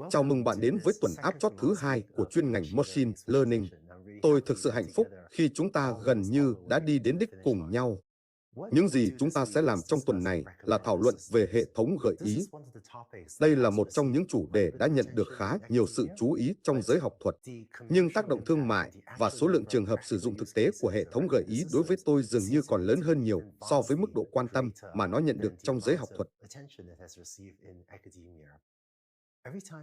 Chào mừng bạn đến với tuần áp chót thứ hai của chuyên ngành Machine Learning. Tôi thực sự hạnh phúc khi chúng ta gần như đã đi đến đích cùng nhau. Những gì chúng ta sẽ làm trong tuần này là thảo luận về hệ thống gợi ý. Đây là một trong những chủ đề đã nhận được khá nhiều sự chú ý trong giới học thuật. Nhưng tác động thương mại và số lượng trường hợp sử dụng thực tế của hệ thống gợi ý đối với tôi dường như còn lớn hơn nhiều so với mức độ quan tâm mà nó nhận được trong giới học thuật.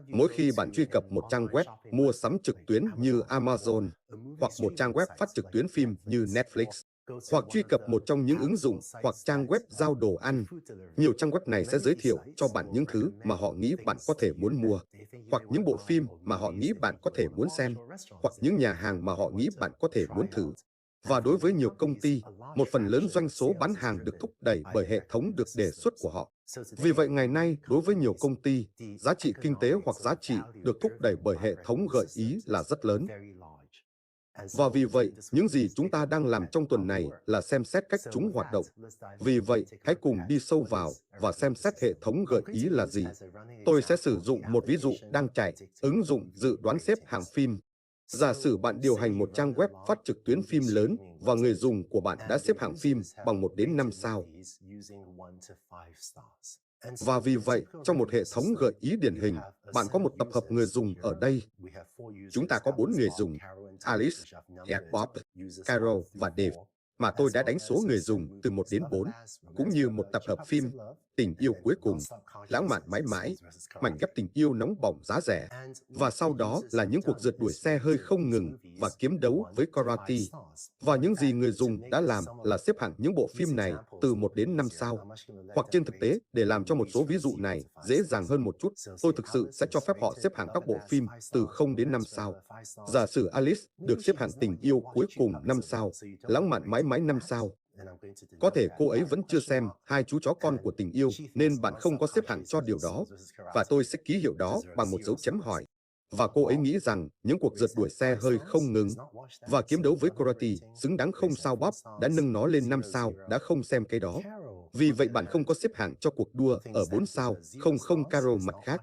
Mỗi khi bạn truy cập một trang web mua sắm trực tuyến như Amazon, hoặc một trang web phát trực tuyến phim như Netflix, hoặc truy cập một trong những ứng dụng hoặc trang web giao đồ ăn, nhiều trang web này sẽ giới thiệu cho bạn những thứ mà họ nghĩ bạn có thể muốn mua, hoặc những bộ phim mà họ nghĩ bạn có thể muốn xem, hoặc những nhà hàng mà họ nghĩ bạn có thể muốn thử. Và đối với nhiều công ty, một phần lớn doanh số bán hàng được thúc đẩy bởi hệ thống được đề xuất của họ. Vì vậy, ngày nay, đối với nhiều công ty, giá trị kinh tế hoặc giá trị được thúc đẩy bởi hệ thống gợi ý là rất lớn. Và vì vậy, những gì chúng ta đang làm trong tuần này là xem xét cách chúng hoạt động. Vì vậy, hãy cùng đi sâu vào và xem xét hệ thống gợi ý là gì. Tôi sẽ sử dụng một ví dụ đang chạy, ứng dụng dự đoán xếp hạng phim. Giả sử bạn điều hành một trang web phát trực tuyến phim lớn và người dùng của bạn đã xếp hạng phim bằng 1 đến 5 sao. Và vì vậy, trong một hệ thống gợi ý điển hình, bạn có một tập hợp người dùng ở đây. Chúng ta có 4 người dùng, Alice, Jack, Bob, Carol và Dave, mà tôi đã đánh số người dùng từ 1 đến 4, cũng như một tập hợp phim, Tình yêu cuối cùng, Lãng mạn mãi mãi, Mảnh ghép tình yêu nóng bỏng giá rẻ, và sau đó là những cuộc rượt đuổi xe hơi không ngừng và kiếm đấu với karate. Và những gì người dùng đã làm là xếp hạng những bộ phim này từ 1 đến 5 sao. Hoặc trên thực tế, để làm cho một số ví dụ này dễ dàng hơn một chút, tôi thực sự sẽ cho phép họ xếp hạng các bộ phim từ 0 đến 5 sao. Giả sử Alice được xếp hạng Tình yêu cuối cùng 5 sao, Lãng mạn mãi mãi 5 sao. Có thể cô ấy vẫn chưa xem Hai chú chó con của tình yêu nên bạn không có xếp hạng cho điều đó, và tôi sẽ ký hiệu đó bằng một dấu chấm hỏi. Và cô ấy nghĩ rằng những cuộc rượt đuổi xe hơi không ngừng và kiếm đấu với karate xứng đáng không sao. Bob đã nâng nó lên 5 sao, đã không xem cái đó. Vì vậy bạn không có xếp hạng cho cuộc đua ở 4 sao, không. Carol mặt khác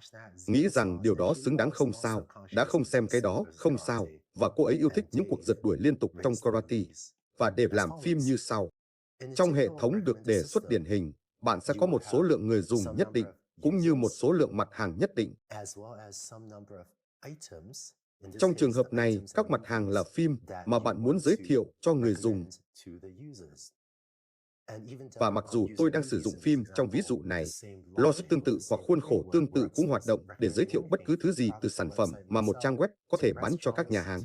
nghĩ rằng điều đó xứng đáng không sao, đã không xem cái đó, không sao, và cô ấy yêu thích những cuộc rượt đuổi liên tục trong karate. Và để làm phim như sau. Trong hệ thống được đề xuất điển hình, bạn sẽ có một số lượng người dùng nhất định, cũng như một số lượng mặt hàng nhất định. Trong trường hợp này, các mặt hàng là phim mà bạn muốn giới thiệu cho người dùng. Và mặc dù tôi đang sử dụng phim trong ví dụ này, logic tương tự hoặc khuôn khổ tương tự cũng hoạt động để giới thiệu bất cứ thứ gì từ sản phẩm mà một trang web có thể bán cho các nhà hàng.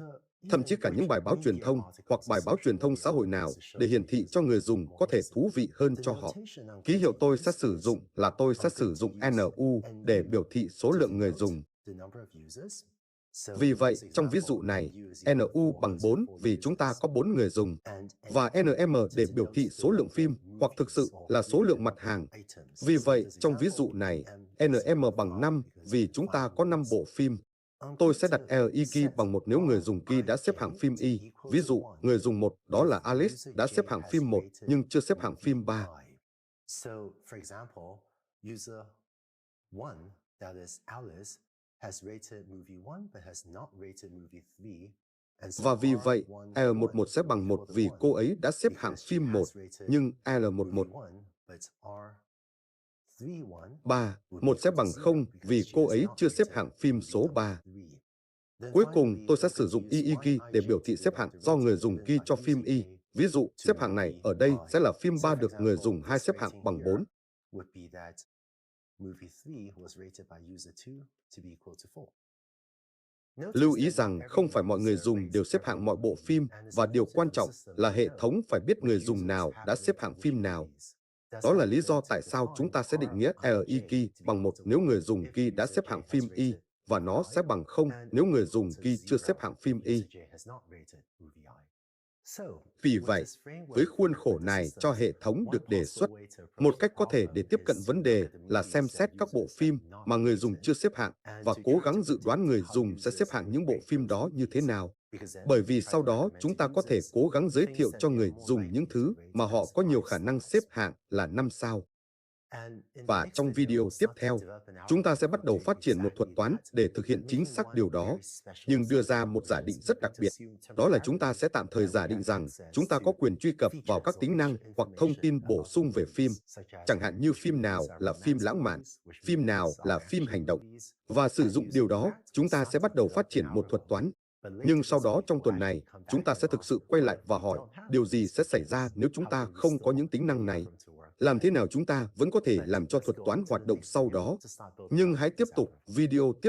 Thậm chí cả những bài báo truyền thông hoặc bài báo truyền thông xã hội nào để hiển thị cho người dùng có thể thú vị hơn cho họ. Ký hiệu tôi sẽ sử dụng là tôi sẽ sử dụng NU để biểu thị số lượng người dùng. Vì vậy, trong ví dụ này, NU bằng 4 vì chúng ta có 4 người dùng, và NM để biểu thị số lượng phim hoặc thực sự là số lượng mặt hàng. Vì vậy, trong ví dụ này, NM bằng 5 vì chúng ta có 5 bộ phim. Tôi sẽ đặt LI key bằng 1 nếu người dùng key đã xếp hạng phim Y. Ví dụ, người dùng 1 đó là Alice đã xếp hạng phim 1 nhưng chưa xếp hạng phim 3. Và vì vậy, L11 sẽ bằng 1 vì cô ấy đã xếp hạng phim 1, nhưng L11 3, 1 sẽ bằng 0 vì cô ấy chưa xếp hạng phim số 3. Cuối cùng, tôi sẽ sử dụng II key để biểu thị xếp hạng do người dùng key cho phim Y. Ví dụ, xếp hạng này ở đây sẽ là phim 3 được người dùng 2 xếp hạng bằng 4. Lưu ý rằng không phải mọi người dùng đều xếp hạng mọi bộ phim, và điều quan trọng là hệ thống phải biết người dùng nào đã xếp hạng phim nào. Đó là lý do tại sao chúng ta sẽ định nghĩa LI key bằng 1 nếu người dùng key đã xếp hạng phim Y, và nó sẽ bằng 0 nếu người dùng key chưa xếp hạng phim Y. Vì vậy, với khuôn khổ này cho hệ thống được đề xuất, một cách có thể để tiếp cận vấn đề là xem xét các bộ phim mà người dùng chưa xếp hạng và cố gắng dự đoán người dùng sẽ xếp hạng những bộ phim đó như thế nào. Bởi vì sau đó chúng ta có thể cố gắng giới thiệu cho người dùng những thứ mà họ có nhiều khả năng xếp hạng là 5 sao. Và trong video tiếp theo, chúng ta sẽ bắt đầu phát triển một thuật toán để thực hiện chính xác điều đó, nhưng đưa ra một giả định rất đặc biệt. Đó là chúng ta sẽ tạm thời giả định rằng chúng ta có quyền truy cập vào các tính năng hoặc thông tin bổ sung về phim, chẳng hạn như phim nào là phim lãng mạn, phim nào là phim hành động. Và sử dụng điều đó, chúng ta sẽ bắt đầu phát triển một thuật toán. Nhưng sau đó trong tuần này, chúng ta sẽ thực sự quay lại và hỏi điều gì sẽ xảy ra nếu chúng ta không có những tính năng này. Làm thế nào chúng ta vẫn có thể làm cho thuật toán hoạt động sau đó. Nhưng hãy tiếp tục video tiếp